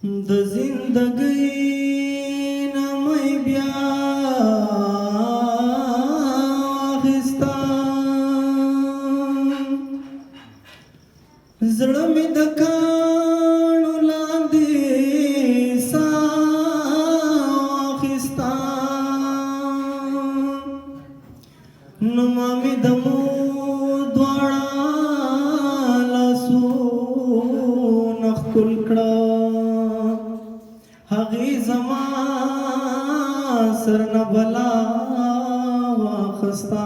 د زندګۍ نه مې بیا اخیستا زړه مې د کاڼو لاندې ساه اخیستا نو ما مې د مور دواړه لاسونه ښکل کړه هغې زما سر نه بلا واخستا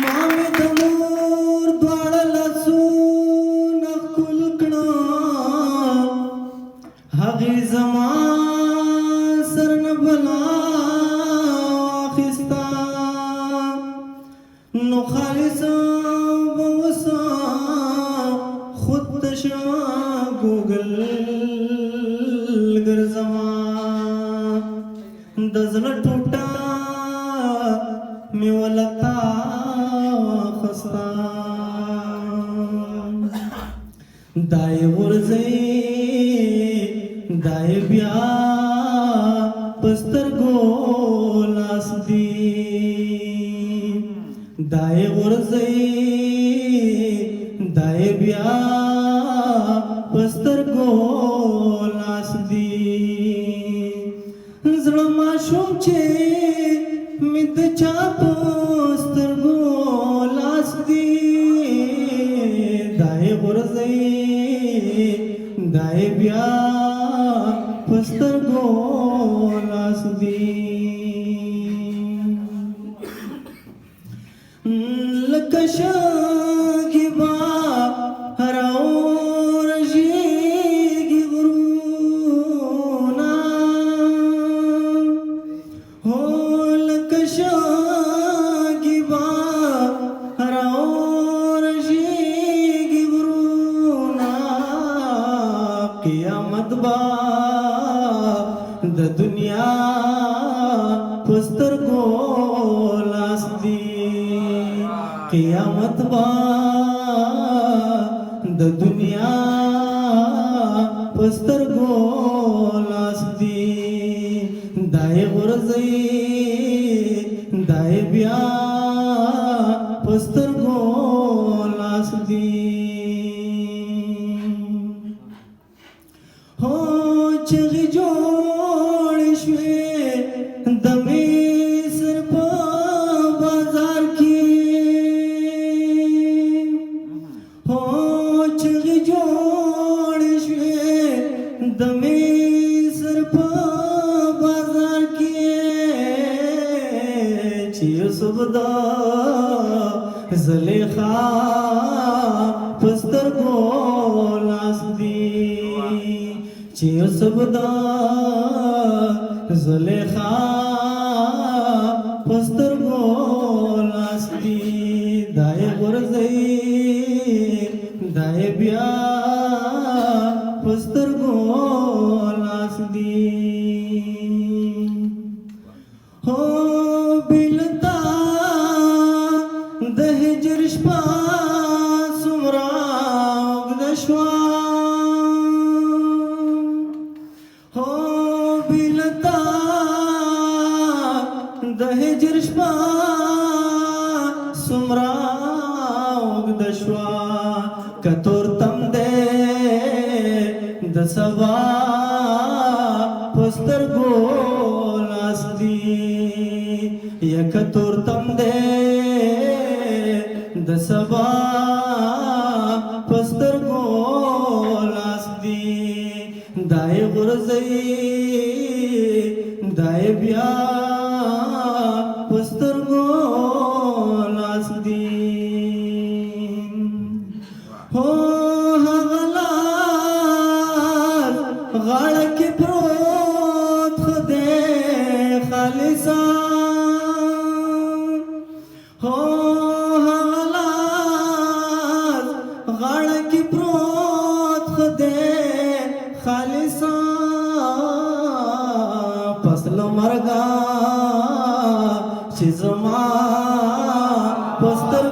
ما مې د مور دواړه لاسونه ښکل کړه هغې زما سر نه بلا واخستا نو خالصه به اوسه خود تشا ګوګل ګرځما د زړه ټوټه مې ولتا خستا دای ورځي دای بیا پسترګو لاس دی دای ورځي دای بیا پسترګو لاس دی زړه ماشوم چې مې د چا پسترګو لاس دی دای ورځي دای بیا پسترګو لاس دی لکه شاګي با راورژېږي غرونه هو لکه شاګي با راورژېږي غرونه قیامت با د دنیا پسترګو لاس دی قیامت با د دنیا پسترګو لاس دی دای ورځي دای بیا پسترګو لاس دی هو چغې جوړې شوې د مصر په بازار کې هو چغې جوړې شوې د مصر په بازار کې چې یوسف د زلیخا پسترګو لاس دی چې یوسف د زلیخا پسترګو لاس دی دای ورځي دای بیا پسترګو لاس دی هو بلتا د هجر شپه څومره اوږده شوه هو بلتا د هجر شپه څومره اوږده شوه که تورتم دی د سبا پسترګو لاس دی یا که تورتم دی د سبا پسترګو لاس دی دای غرزي دای بیا پسترګو لاس دی هو هغه لاس غاړه کې پروت خدای خالصا هو هغه لاس غاړه کې پروت خدای خالصا فصل مرګا چې زما پستر